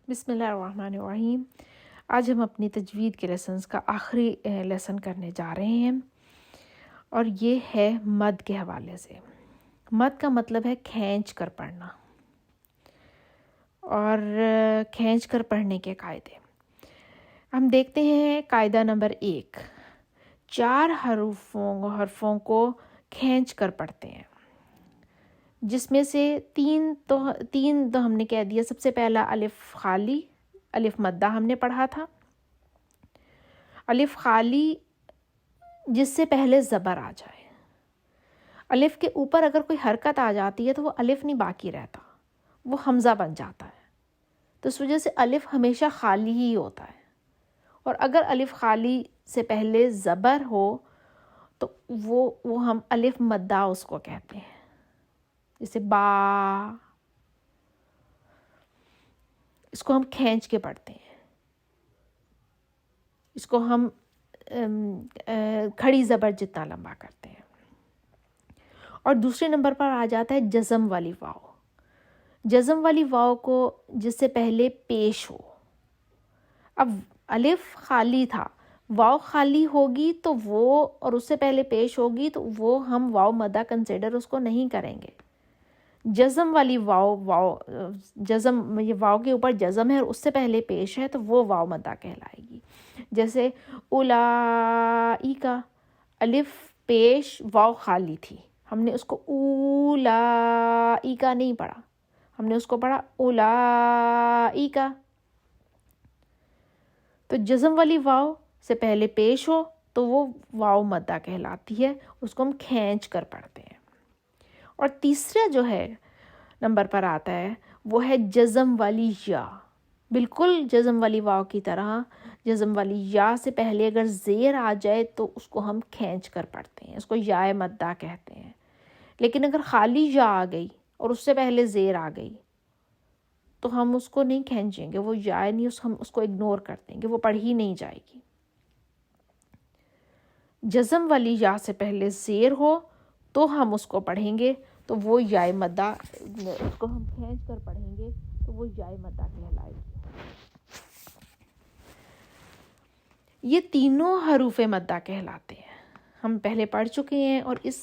بسم اللہ الرحمن الرحیم۔ آج ہم اپنی تجوید کے لیسنز کا آخری لیسن کرنے جا رہے ہیں، اور یہ ہے مد کے حوالے سے۔ مد کا مطلب ہے کھینچ کر پڑھنا، اور کھینچ کر پڑھنے کے قاعدے ہم دیکھتے ہیں۔ قاعدہ نمبر 1، 4 حرفوں کو کھینچ کر پڑھتے ہیں، جس میں سے تین تو ہم نے کہہ دیا۔ سب سے پہلا الف خالی، الف مدہ ہم نے پڑھا تھا۔ الف خالی جس سے پہلے زبر آ جائے، الف کے اوپر اگر کوئی حرکت آ جاتی ہے تو وہ الف نہیں باقی رہتا، وہ حمزہ بن جاتا ہے، تو اس وجہ سے الف ہمیشہ خالی ہی ہوتا ہے۔ اور اگر الف خالی سے پہلے زبر ہو تو وہ ہم الف مدہ اس کو کہتے ہیں، جیسے با، اس کو ہم کھینچ کے پڑھتے ہیں، اس کو ہم کھڑی زبر جتنا لمبا کرتے ہیں۔ اور دوسرے نمبر پر آ جاتا ہے جزم والی واو۔ جزم والی واو کو جس سے پہلے پیش ہو، اب الف خالی تھا، واو خالی ہوگی تو وہ، اور اس سے پہلے پیش ہوگی تو وہ ہم واو مدہ کنسیڈر اس کو نہیں کریں گے۔ جزم والی واو جزم، یہ واو کے اوپر جزم ہے اور اس سے پہلے پیش ہے تو وہ واو مدہ کہلائے گی۔ جیسے اولائکا، الف پیش واو خالی تھی، ہم نے اس کو اولائکا نہیں پڑھا، ہم نے اس کو پڑھا اولائکا۔ تو جزم والی واو سے پہلے پیش ہو تو وہ واو مدہ کہلاتی ہے، اس کو ہم کھینچ کر پڑھتے ہیں۔ اور تیسرا جو ہے نمبر پر آتا ہے وہ ہے جزم والی یا۔ بالکل جزم والی واو کی طرح جزم والی یا سے پہلے اگر زیر آ جائے تو اس کو ہم کھینچ کر پڑھتے ہیں، اس کو یا مدہ کہتے ہیں۔ لیکن اگر خالی یا آ گئی اور اس سے پہلے زیر آ گئی تو ہم اس کو نہیں کھینچیں گے، وہ یا نہیں، ہم اس کو اگنور کر دیں گے، وہ پڑھی نہیں جائے گی۔ جزم والی یا سے پہلے زیر ہو تو ہم اس کو پڑھیں گے، تو وہ یا مدہ، اس کو ہم کھینچ کر پڑھیں گے تو وہ یا مدہ کہلائے گی۔ یہ تینوں حروف مدہ کہلاتے ہیں، ہم پہلے پڑھ چکے ہیں۔ اور اس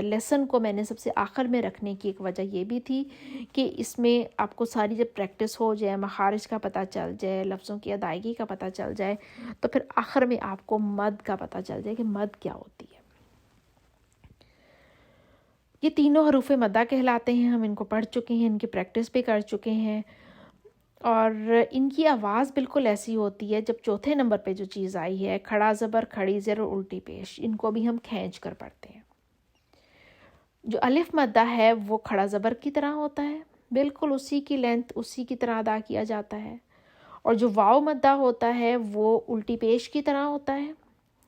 لیسن کو میں نے سب سے آخر میں رکھنے کی ایک وجہ یہ بھی تھی کہ اس میں آپ کو ساری جب پریکٹس ہو جائے، مخارج کا پتہ چل جائے، لفظوں کی ادائیگی کا پتہ چل جائے، تو پھر آخر میں آپ کو مد کا پتہ چل جائے کہ مد کیا ہوتی ہے۔ یہ تینوں حروف مدہ کہلاتے ہیں، ہم ان کو پڑھ چکے ہیں، ان کی پریکٹس بھی کر چکے ہیں، اور ان کی آواز بالکل ایسی ہوتی ہے۔ جب چوتھے نمبر پہ جو چیز آئی ہے، کھڑا زبر، کھڑی زیر اور الٹی پیش، ان کو بھی ہم کھینچ کر پڑھتے ہیں۔ جو الف مدہ ہے وہ کھڑا زبر کی طرح ہوتا ہے، بالکل اسی کی لینتھ اسی کی طرح ادا کیا جاتا ہے۔ اور جو واو مدہ ہوتا ہے وہ الٹی پیش کی طرح ہوتا ہے،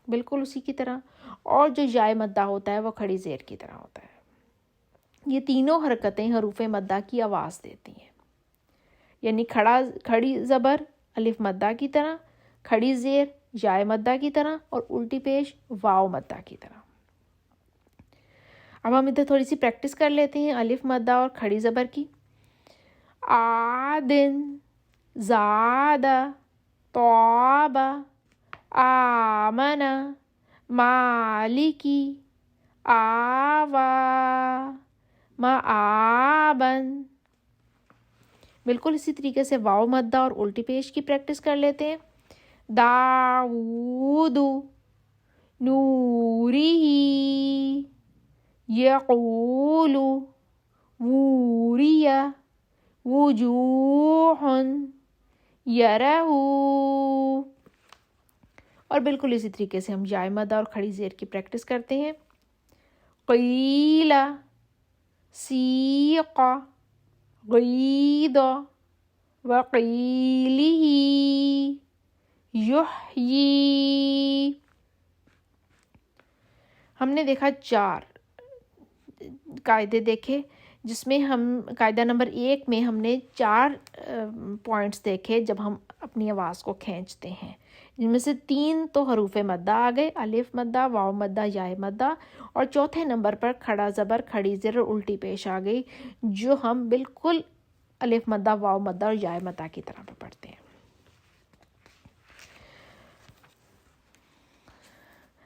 بالکل اسی کی طرح۔ اور جو یا مدہ ہوتا ہے وہ کھڑی زیر کی طرح ہوتا ہے۔ یہ تینوں حرکتیں حروف مدہ کی آواز دیتی ہیں، یعنی کھڑی زبر الف مدہ کی طرح، کھڑی زیر یا مدہ کی طرح، اور الٹی پیش واو مدہ کی طرح۔ اب ہم ادھر تھوڑی سی پریکٹس کر لیتے ہیں الف مدہ اور کھڑی زبر کی۔ آدن، زادہ، طابہ، آمنہ، مالکی، آوا، معابن۔ بالکل اسی طریقے سے واو مدہ اور الٹی پیش کی پریکٹس کر لیتے ہیں۔ داود، نورہ، یقول، ووریہ، وجوہ، یرہ۔ اور بالکل اسی طریقے سے ہم یا مدہ اور کھڑی زیر کی پریکٹس کرتے ہیں۔ قیل، سیق، غید، وقیلہ، یحیی۔ ہم نے دیکھا 4 قاعدے دیکھے، جس میں ہم قاعدہ نمبر 1 میں ہم نے 4 پوائنٹس دیکھے جب ہم اپنی آواز کو کھینچتے ہیں، جن میں سے 3 تو حروف مدہ آ گئے، الف مدہ، واو مدہ، یا مدہ، اور چوتھے نمبر پر کھڑا زبر، کھڑی زیر اور الٹی پیش آ گئی، جو ہم بالکل الف مدہ، واو مدہ اور یا مدہ کی طرح پہ پڑھتے ہیں۔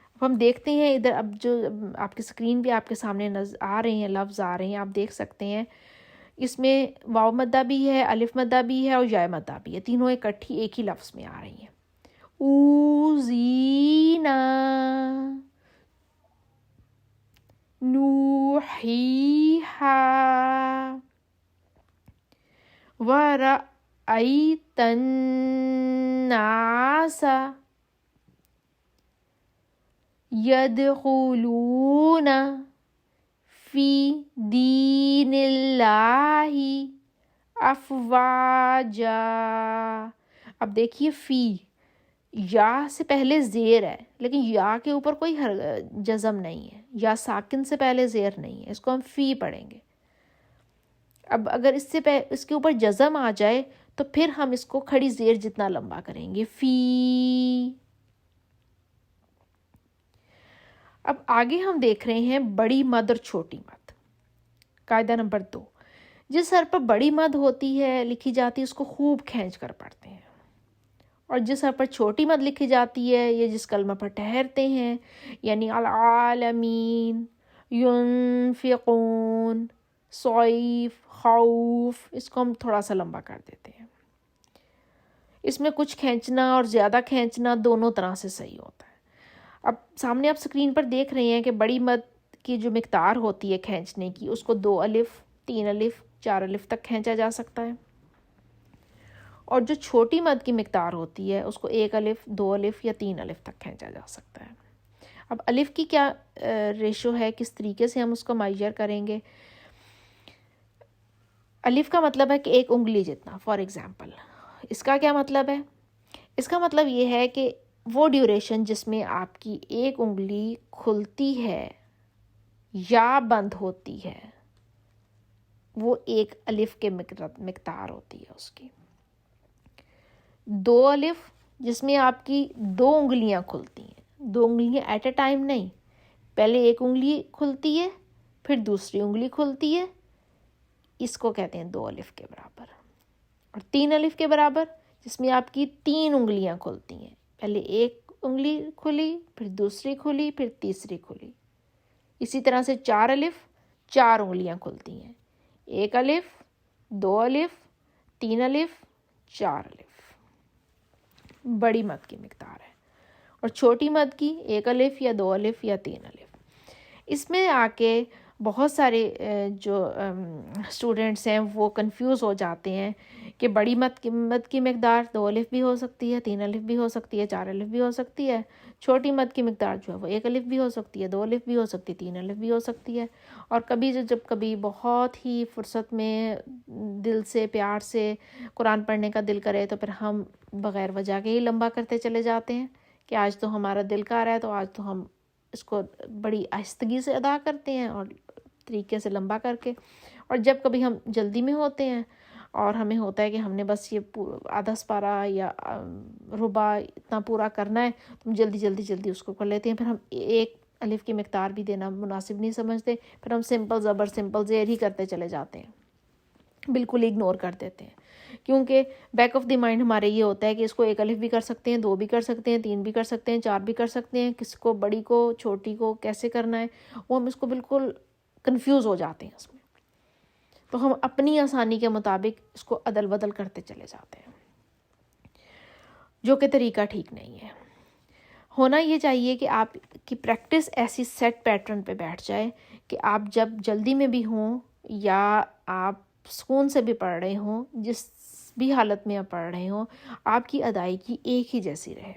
اب ہم دیکھتے ہیں ادھر، اب جو آپ کی اسکرین پہ آپ کے سامنے آ رہے ہیں لفظ آ رہے ہیں، آپ دیکھ سکتے ہیں اس میں واو مدہ بھی ہے، الف مدہ بھی ہے اور یا مدہ بھی ہے، تینوں اکٹھی ایک ہی لفظ میں آ رہی ہیں۔ اوزینا، نوحیہا، ورأیت الناس یدخلون فی دین اللہ افواجا۔ اب دیکھیے فی، یا سے پہلے زیر ہے لیکن یا کے اوپر کوئی جزم نہیں ہے، یا ساکن سے پہلے زیر نہیں ہے، اس کو ہم فی پڑھیں گے۔ اب اگر اس کے اوپر جزم آ جائے تو پھر ہم اس کو کھڑی زیر جتنا لمبا کریں گے، فی۔ اب آگے ہم دیکھ رہے ہیں بڑی مد اور چھوٹی مد۔ قاعدہ نمبر 2، جس حرف پر بڑی مد ہوتی ہے لکھی جاتی ہے اس کو خوب کھینچ کر پڑھتے ہیں، اور جس حرف پر چھوٹی مد لکھی جاتی ہے یا جس کلمہ پر ٹھہرتے ہیں، یعنی العالمین، ینفقون، صیف، خوف، اس کو ہم تھوڑا سا لمبا کر دیتے ہیں۔ اس میں کچھ کھینچنا اور زیادہ کھینچنا دونوں طرح سے صحیح ہوتا ہے۔ اب سامنے آپ سکرین پر دیکھ رہے ہیں کہ بڑی مد کی جو مقدار ہوتی ہے کھینچنے کی، اس کو 2 الف، 3 الف، 4 الف تک کھینچا جا سکتا ہے، اور جو چھوٹی مد کی مقدار ہوتی ہے اس کو 1 الف، 2 الف یا 3 الف تک کھینچا جا سکتا ہے۔ اب الف کی کیا ریشو ہے، کس طریقے سے ہم اس کو معیار کریں گے؟ الف کا مطلب ہے کہ 1 انگلی جتنا، فار ایگزامپل۔ اس کا کیا مطلب ہے؟ اس کا مطلب یہ ہے کہ وہ ڈیوریشن جس میں آپ کی 1 انگلی کھلتی ہے یا بند ہوتی ہے، وہ 1 الف کے مقدار ہوتی ہے اس کی۔ 2 الف جس میں آپ کی 2 انگلیاں کھلتی ہیں، 2 انگلیاں ایٹ اے ٹائم نہیں، پہلے 1 انگلی کھلتی ہے پھر دوسری انگلی کھلتی ہے، اس کو کہتے ہیں 2 الف کے برابر۔ اور 3 الف کے برابر جس میں آپ کی 3 انگلیاں کھلتی ہیں، پہلے 1 انگلی کھلی پھر دوسری کھلی پھر تیسری کھلی۔ اسی طرح سے 4 الف 4 انگلیاں کھلتی ہیں، 1 الف، 2 الف، 3 الف، 4 الف، بڑی مد کی مقدار ہے۔ اور چھوٹی مد کی 1 الف یا 2 الف یا 3 الف۔ اس میں آ کے بہت سارے جو اسٹوڈنٹس ہیں وہ کنفیوز ہو جاتے ہیں کہ بڑی مد کی مقدار 2 الف بھی ہو سکتی ہے، 3 الف بھی ہو سکتی ہے، 4 الف بھی ہو سکتی ہے، چھوٹی مد کی مقدار جو ہے وہ 1 الف بھی ہو سکتی ہے، 2 الف بھی ہو سکتی ہے، 3 الف بھی ہو سکتی ہے۔ اور کبھی جب کبھی بہت ہی فرصت میں دل سے پیار سے قرآن پڑھنے کا دل کرے تو پھر ہم بغیر وجہ کے ہی لمبا کرتے چلے جاتے ہیں کہ آج تو ہمارا دل کر رہا ہے تو آج تو ہم اس کو بڑی آہستگی سے ادا کرتے ہیں اور طریقے سے لمبا کر کے۔ اور جب کبھی ہم جلدی میں ہوتے ہیں اور ہمیں ہوتا ہے کہ ہم نے بس یہ آدھا سپارہ یا ربع اتنا پورا کرنا ہے تو ہم جلدی اس کو کر لیتے ہیں، پھر ہم 1 الف کی مقدار بھی دینا مناسب نہیں سمجھتے، پھر ہم سمپل زبر سمپل زیر ہی کرتے چلے جاتے ہیں، بالکل اگنور کر دیتے ہیں، کیونکہ بیک آف دی مائنڈ ہمارے یہ ہوتا ہے کہ اس کو 1 الف بھی کر سکتے ہیں، 2 بھی کر سکتے ہیں، 3 بھی کر سکتے ہیں، 4 بھی کر سکتے ہیں، کس کو بڑی کو چھوٹی کو کیسے کرنا ہے وہ ہم اس کو بالکل کنفیوز ہو جاتے ہیں اس میں، تو ہم اپنی آسانی کے مطابق اس کو عدل بدل کرتے چلے جاتے ہیں، جو کہ طریقہ ٹھیک نہیں ہے۔ ہونا یہ چاہیے کہ آپ کی پریکٹس ایسی سیٹ پیٹرن پہ بیٹھ جائے کہ آپ جب جلدی میں بھی ہوں یا آپ سکون سے بھی پڑھ رہے ہوں، جس بھی حالت میں آپ پڑھ رہے ہوں، آپ کی ادائیگی ایک ہی جیسی رہے۔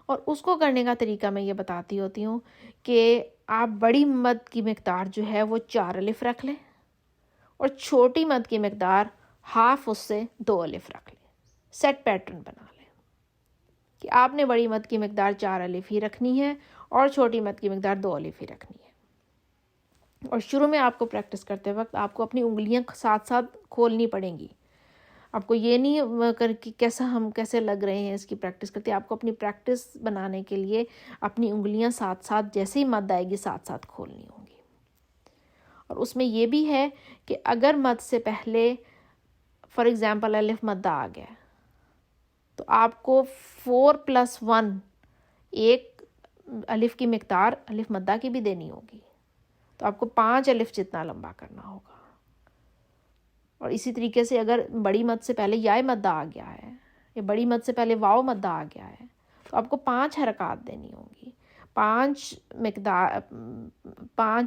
اور اس کو کرنے کا طریقہ میں یہ بتاتی ہوتی ہوں کہ آپ بڑی مد کی مقدار جو ہے وہ 4 الف رکھ لیں اور چھوٹی مد کی مقدار ہاف اس سے 2 الف رکھ لیں، سیٹ پیٹرن بنا لیں کہ آپ نے بڑی مد کی مقدار 4 الف ہی رکھنی ہے اور چھوٹی مد کی مقدار 2 الف ہی رکھنی ہے۔ اور شروع میں آپ کو پریکٹس کرتے وقت آپ کو اپنی انگلیاں ساتھ ساتھ کھولنی پڑیں گی، آپ کو یہ نہیں کر کہ کیسے لگ رہے ہیں اس کی پریکٹس کرتے، آپ کو اپنی پریکٹس بنانے کے لیے اپنی انگلیاں ساتھ ساتھ جیسے ہی مد آئے گی ساتھ ساتھ کھولنی ہوں گی۔ اور اس میں یہ بھی ہے کہ اگر مد سے پہلے فار ایگزامپل الف مدہ آ گیا تو آپ کو 4+1 ایک الف کی مقدار الف مدہ کی بھی دینی ہوگی، تو آپ کو 5 الف جتنا لمبا کرنا ہوگا. اور اسی طریقے سے اگر بڑی مد سے پہلے یا مدہ آ گیا ہے یا بڑی مد سے پہلے واؤ مدہ آ گیا ہے تو آپ کو 5 حرکات دینی ہوں گی، 5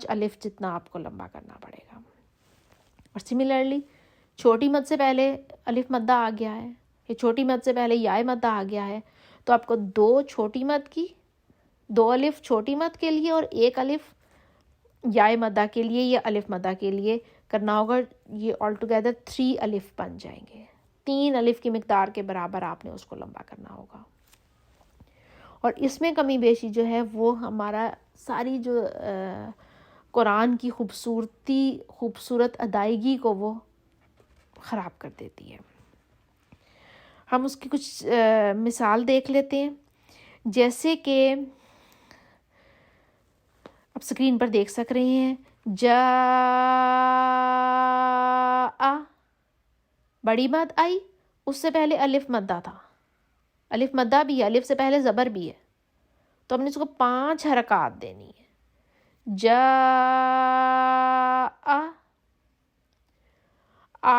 الف جتنا آپ کو لمبا کرنا پڑے گا. اور سملرلی چھوٹی مد سے پہلے الف مدہ آ گیا ہے یا چھوٹی مد سے پہلے یا مدہ آ گیا ہے تو آپ کو 2 چھوٹی مد کی 2 الف چھوٹی مد کے لیے اور 1 الف یا مدہ کے لیے یا الف مدہ کے لیے کرنا ہوگا. یہ آل ٹوگیدر 3 الف بن جائیں گے. 3 الف کی مقدار کے برابر آپ نے اس کو لمبا کرنا ہوگا. اور اس میں کمی بیشی جو ہے وہ ہمارا ساری جو قرآن کی خوبصورت ادائیگی کو وہ خراب کر دیتی ہے. ہم اس کی کچھ مثال دیکھ لیتے ہیں. جیسے کہ اب اسکرین پر دیکھ سک رہے ہیں جا بڑی مد آئی، اس سے پہلے الف مدہ تھا، الف مدہ بھی ہے، الف سے پہلے زبر بھی ہے، تو ہم نے اس کو 5 حرکات دینی ہے. جا آل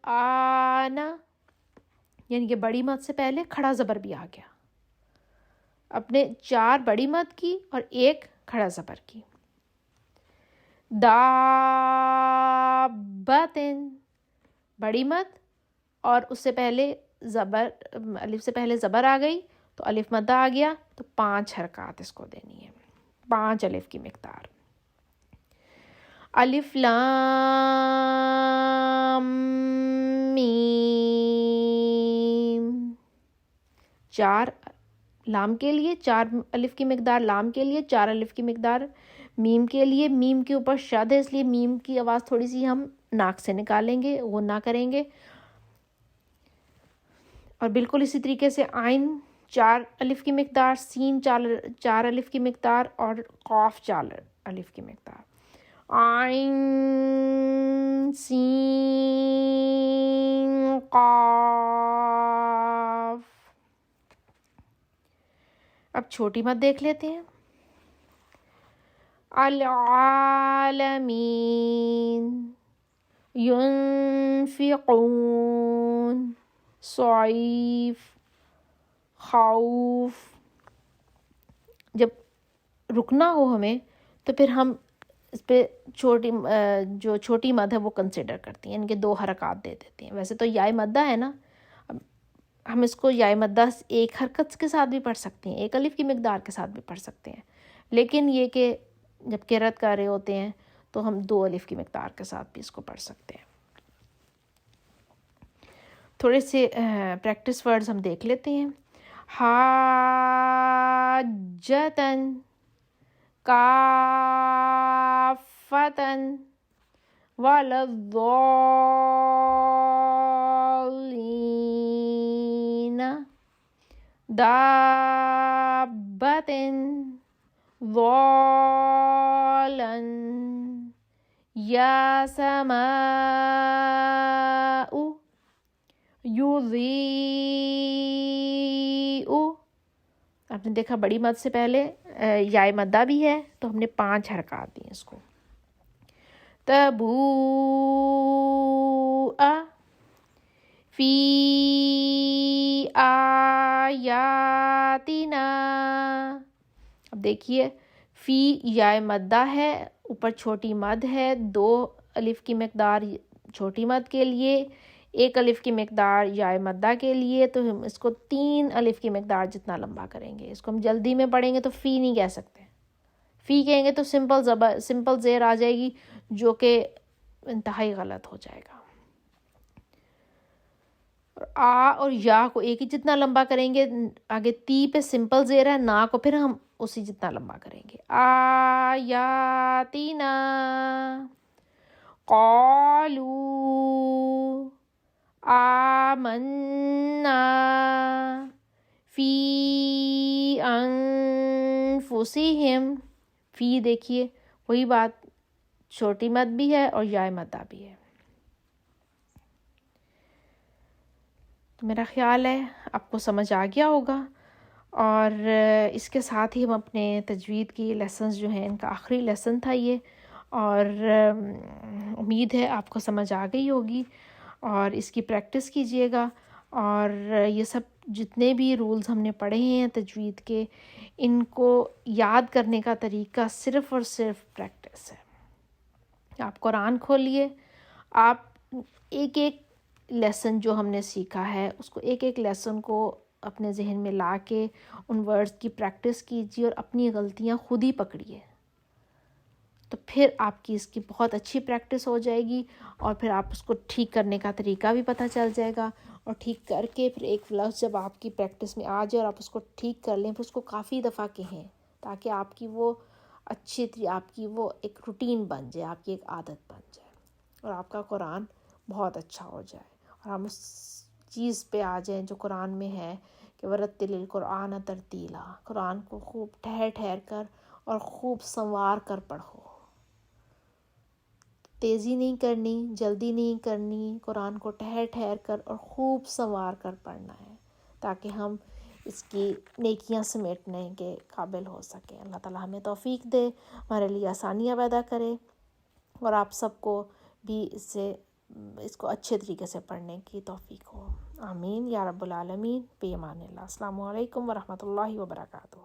آنا، یعنی کہ بڑی مد سے پہلے کھڑا زبر بھی آ گیا. اپنے 4 بڑی مد کی اور 1 کھڑا زبر کی. دابتن بڑی مد اور اس سے پہلے زبر، الف سے پہلے زبر آ گئی تو الف مدہ آ گیا، تو 5 حرکات اس کو دینی ہے، 5 الف کی مقدار. الف لام میم، 4 لام کے لیے 4 الف کی مقدار، لام کے لیے 4 الف کی مقدار، میم کے لیے، میم کے اوپر شد ہے اس لیے میم کی آواز تھوڑی سی ہم ناک سے نکالیں گے، وہ نہ کریں گے. اور بالکل اسی طریقے سے آئین 4 الف کی مقدار، سین 4 الف کی مقدار اور قاف 4 الف کی مقدار. آئین سین قاف. اب چھوٹی مد دیکھ لیتے ہیں. العالمین، ینفقون، صعیف، خوف. جب رکنا ہو ہمیں تو پھر ہم اس پہ جو چھوٹی مد ہے وہ کنسیڈر کرتی ہیں، ان کے 2 حرکات دے دیتے ہیں. ویسے تو یا مدہ ہے نا، ہم اس کو یا مدہ 1 حرکت کے ساتھ بھی پڑھ سکتے ہیں، 1 الف کی مقدار کے ساتھ بھی پڑھ سکتے ہیں، لیکن یہ کہ جب قرأت کر رہے ہوتے ہیں تو ہم 2 الف کی مقدار کے ساتھ بھی اس کو پڑھ سکتے ہیں. تھوڑے سے پریکٹس ورڈز ہم دیکھ لیتے ہیں. حاجتن، کافتن، وللضالین، دابتن، ضالن، یا سماء یضیء. آپ نے دیکھا بڑی مد سے پہلے یا مدہ بھی ہے تو ہم نے 5 حرکات دی اس کو. تبوء، فی آیاتنا. اب دیکھیے فی یا مدہ ہے، اوپر چھوٹی مد ہے، 2 الف کی مقدار چھوٹی مد کے لیے، 1 الف کی مقدار یا مدہ کے لیے، تو ہم اس کو 3 الف کی مقدار جتنا لمبا کریں گے. اس کو ہم جلدی میں پڑھیں گے تو فی نہیں کہہ سکتے، فی کہیں گے تو سمپل زیر آ جائے گی جو کہ انتہائی غلط ہو جائے گا. آ اور یا کو ایک ہی جتنا لمبا کریں گے، آگے تی پہ سمپل زیر ہے، نا کو پھر ہم اسی جتنا لمبا کریں گے. آیاتنا، قالو آمنا، فی انفسہم. فی دیکھیے وہی بات چھوٹی مد بھی ہے اور یا مدہ بھی ہے. تو میرا خیال ہے آپ کو سمجھ آ گیا ہوگا. اور اس کے ساتھ ہی ہم اپنے تجوید کی لیسنز جو ہیں ان کا آخری لیسن تھا یہ, اور امید ہے آپ کو سمجھ آ گئی ہوگی اور اس کی پریکٹس کیجئے گا. اور یہ سب جتنے بھی رولز ہم نے پڑھے ہیں تجوید کے, ان کو یاد کرنے کا طریقہ صرف اور صرف پریکٹس ہے. آپ قرآن کھولیے, آپ ایک ایک لیسن جو ہم نے سیکھا ہے اس کو ایک ایک لیسن کو اپنے ذہن میں لا کے ان ورڈز کی پریکٹس کیجیے اور اپنی غلطیاں خود ہی پکڑیے, تو پھر آپ کی اس کی بہت اچھی پریکٹس ہو جائے گی, اور پھر آپ اس کو ٹھیک کرنے کا طریقہ بھی پتہ چل جائے گا. اور ٹھیک کر کے پھر ایک لفظ جب آپ کی پریکٹس میں آ جائے اور آپ اس کو ٹھیک کر لیں, پھر اس کو کافی دفعہ کہیں تاکہ آپ کی وہ آپ کی وہ ایک روٹین بن جائے, آپ کی ایک عادت بن جائے, اور آپ کا قرآن بہت اچھا ہو جائے. اور ہم اس چیز پہ آ جائیں جو قرآن میں ہے کہ ورتل القرآن ترتیلا, قرآن کو خوب ٹھہر ٹھہر کر اور خوب سنوار کر پڑھو. تیزی نہیں کرنی, جلدی نہیں کرنی, قرآن کو ٹھہر ٹھہر کر اور خوب سنوار کر پڑھنا ہے تاکہ ہم اس کی نیکیاں سمیٹنے کے قابل ہو سکیں. اللہ تعالیٰ ہمیں توفیق دے, ہمارے لیے آسانیاں پیدا کرے, اور آپ سب کو بھی اس کو اچھے طریقے سے پڑھنے کی توفیق ہو. آمین یا رب العالمین. بے امان اللہ. السلام علیکم ورحمۃ اللہ وبرکاتہ.